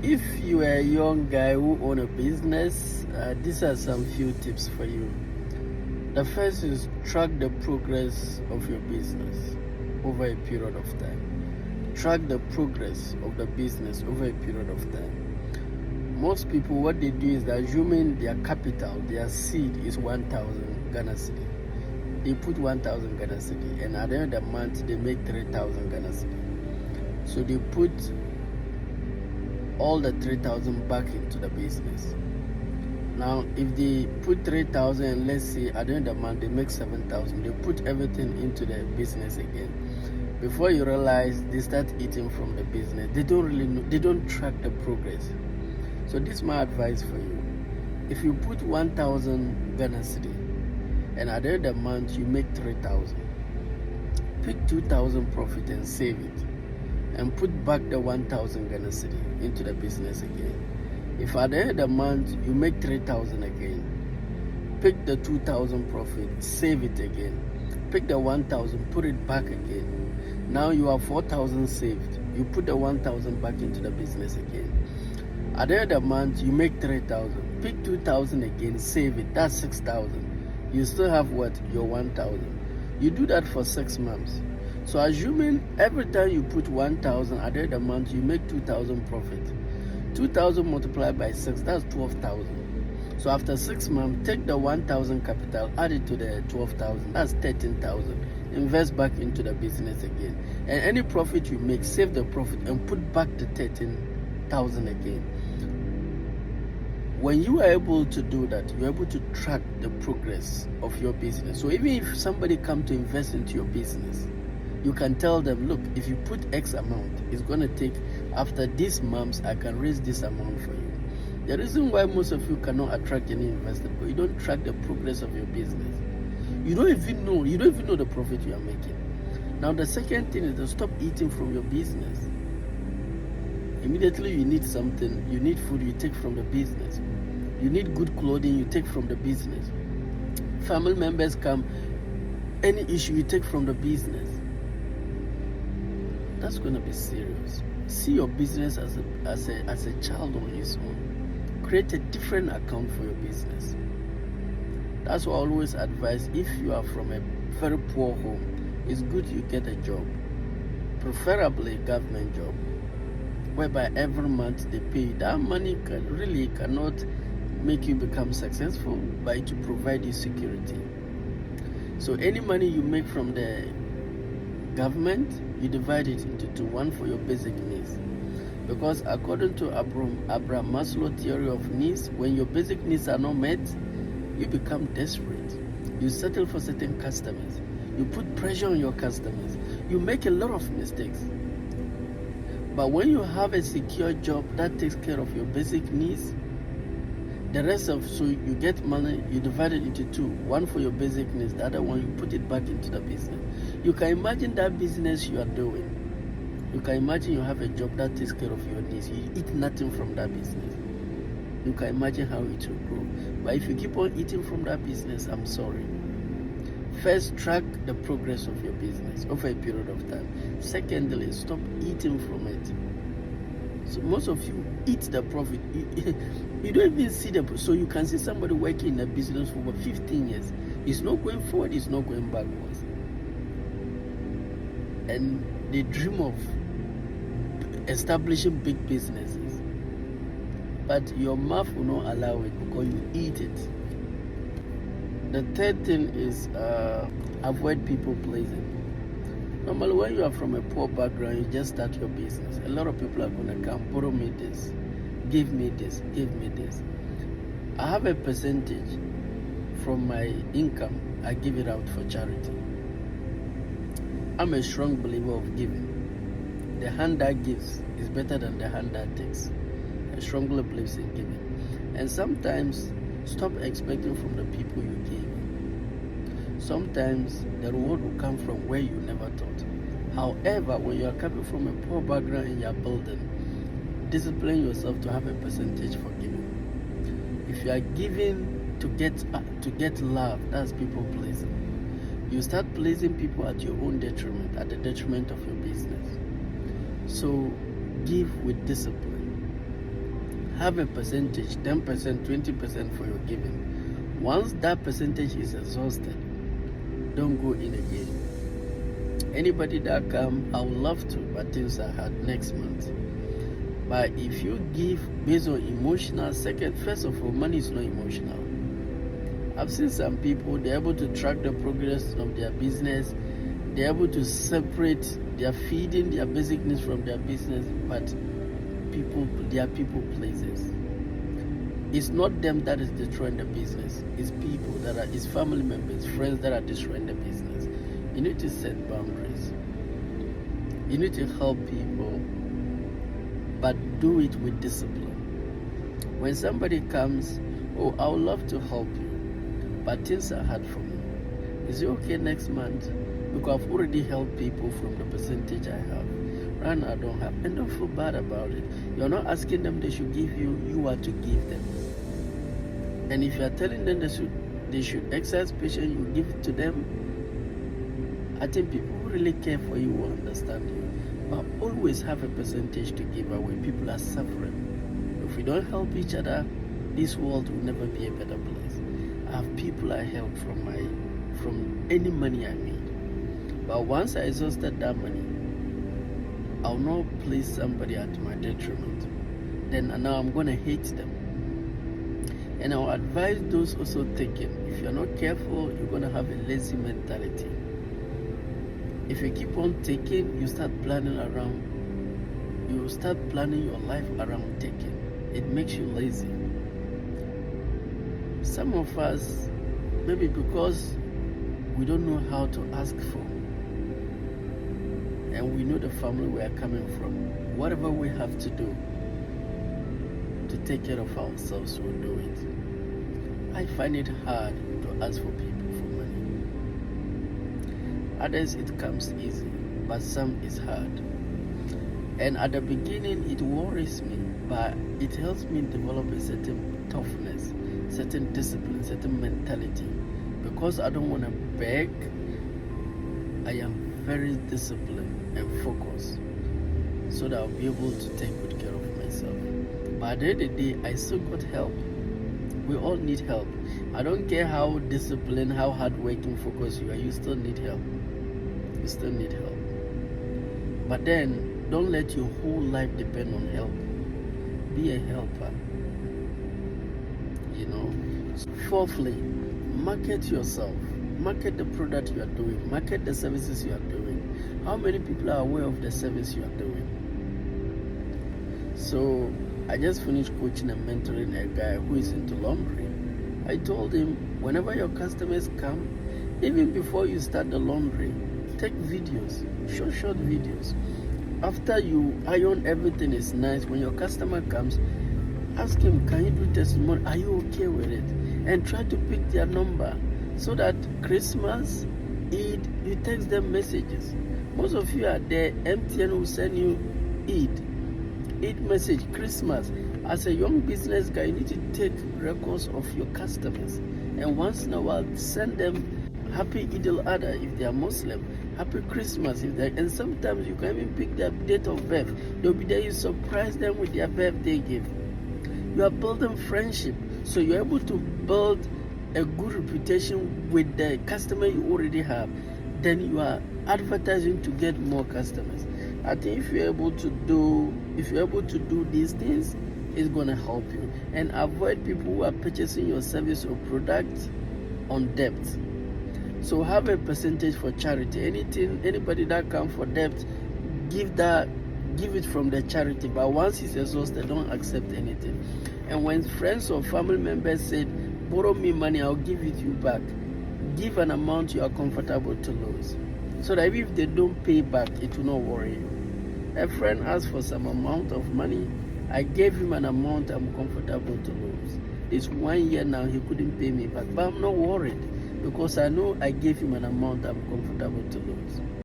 If you are a young guy who own a business, these are some few tips for you. The first is track the progress of your business over a period of time. Track the progress of the business over a period of time. Most people, what they do is they're assuming their capital, their seed is 1,000 Ghana cedi. They put 1,000 Ghana cedi, and at the end of the month, they make 3,000 Ghana cedi. So they put all the 3,000 back into the business. Now, if they put 3,000 and let's say at the end of the month they make 7,000, they put everything into the business again. Before you realize, they start eating from the business. They don't really know, they don't track the progress. So this is my advice for you. If you put 1,000 Ghana cedi and at the end of the month you make 3,000, pick 2,000 profit and save it, and put back the 1,000 Ghana cedi into the business again. If at the end of the month you make 3,000 again, pick the 2,000 profit, save it again. Pick the 1,000, put it back again. Now you have 4,000 saved. You put the 1,000 back into the business again. At the end of the month you make 3,000. Pick 2,000 again, save it. That's 6,000. You still have what? Your 1,000. You do that for 6 months. So assuming every time you put 1,000, at the end of the month you make 2,000 profit. 2,000 multiplied by 6, that's 12,000. So after 6 months, take the 1,000 capital, add it to the 12,000, that's 13,000. Invest back into the business again. And any profit you make, save the profit and put back the 13,000 again. When you are able to do that, you're able to track the progress of your business. So even if somebody come to invest into your business, you can tell them, look, if you put X amount, it's going to take, after these months, I can raise this amount for you. The reason why most of you cannot attract any investor, because you don't track the progress of your business. You don't even know the profit you are making. Now, the second thing is to stop eating from your business. Immediately you need something, you need food, you take from the business. You need good clothing, you take from the business. Family members come, any issue, you take from the business. That's going to be serious. See your business as a child on its own. Create a different account for your business. That's what I always advise. If you are from a very poor home, it's good you get a job, preferably a government job, whereby every month they pay you. That money cannot make you become successful, but it will provide you security. So any money you make from the government, you divide it into two. One for your basic needs, because according to Abraham Maslow theory of needs, when your basic needs are not met, you become desperate. You settle for certain customers. You put pressure on your customers. You make a lot of mistakes. But when you have a secure job that takes care of your basic needs, the rest of, so you get money, you divide it into two. One for your basic needs, the other one you put it back into the business. You can imagine that business you are doing. You can imagine you have a job that takes care of your needs. You eat nothing from that business. You can imagine how it will grow. But if you keep on eating from that business, I'm sorry. First, track the progress of your business over a period of time. Secondly, stop eating from it. So most of you eat the profit. You don't even see the, so you can see somebody working in a business for over 15 years. It's not going forward, it's not going backwards. And they dream of establishing big businesses. But your mouth will not allow it because you eat it. The third thing is avoid people pleasing. Normally, when you are from a poor background, you just start your business. A lot of people are going to come, borrow me this, give me this, give me this. I have a percentage from my income, I give it out for charity. I'm a strong believer of giving. The hand that gives is better than the hand that takes. I strongly believe in giving. And sometimes, stop expecting from the people you give. Sometimes the reward will come from where you never thought. However, when you are coming from a poor background and you are building, discipline yourself to have a percentage for giving. If you are giving to get love, that's people pleasing. You start pleasing people at your own detriment, at the detriment of your business. So give with discipline. have a percentage, 10%, 20% for your giving. Once that percentage is exhausted, don't go in again. Anybody that come, I would love to, but things are hard next month. But if you give based on emotional, first of all, money is not emotional. I've seen some people, they're able to track the progress of their business, they're able to separate their feeding, their basic needs from their business, but they are people pleasers. It's not them that is destroying the business, it's people it's family members, friends that are destroying the business. You need to set boundaries. You need to help people, but do it with discipline. When somebody comes, oh, I would love to help you, but things are hard for me. Is it okay next month? Because I've already helped people from the percentage I have. Right now I don't have. And don't feel bad about it. You're not asking them they should give you, you are to give them. And if you are telling them they should exercise patience, you give it to them, I think people who really care for you will understand you. But always have a percentage to give away. People are suffering. If we don't help each other, this world will never be a better place. I have people I help from any money I made. But once I exhausted that money, I'll not place somebody at my detriment. Then now I'm going to hate them. And I'll advise those also taking, if you're not careful, you're going to have a lazy mentality. If you keep on taking, you start planning your life around taking. It makes you lazy. Some of us, maybe because we don't know how to ask for, and we know the family we are coming from, whatever we have to do to take care of ourselves, we'll do it. I find it hard to ask for people for money. Others, it comes easy, but some is hard. And at the beginning, it worries me, but it helps me develop a certain toughness, certain discipline, certain mentality. Because I don't want to beg, I am very disciplined and focused so that I'll be able to take good care of myself. But at the end of the day, I still got help. We all need help. I don't care how disciplined, how hardworking, focused you are, you still need help. You still need help. But then, don't let your whole life depend on help. Be a helper. You know. Fourthly, market yourself. Market the product you are doing. Market the services you are doing. How many people are aware of the service you are doing? So, I just finished coaching and mentoring a guy who is into laundry. I told him, whenever your customers come, even before you start the laundry, take videos, short videos. After you iron, everything is nice. When your customer comes, ask him, can you do testimony? Are you okay with it? And try to pick their number so that Christmas, Eid, you text them messages. Most of you are there, MTN will send you Eid message, Christmas. As a young business guy, you need to take records of your customers. And once in a while, send them Happy Eid al-Adha if they are Muslim, Happy Christmas if they are, and sometimes you can even pick their date of birth. They'll be there, you surprise them with their birthday gift. You are building friendship, so you're able to build a good reputation with the customer you already have. Then you are advertising to get more customers. I think if you're able to do these things, it's gonna help you. And avoid people who are purchasing your service or product on debt. So have a percentage for charity. Anybody that comes for debt, give it from the charity. But once it's exhausted, don't accept anything. And when friends or family members say, borrow me money, I'll give it you back, give an amount you are comfortable to lose. So that if they don't pay back, it will not worry you. A friend asked for some amount of money. I gave him an amount I'm comfortable to lose. It's 1 year now, he couldn't pay me back. But I'm not worried because I know I gave him an amount I'm comfortable to lose.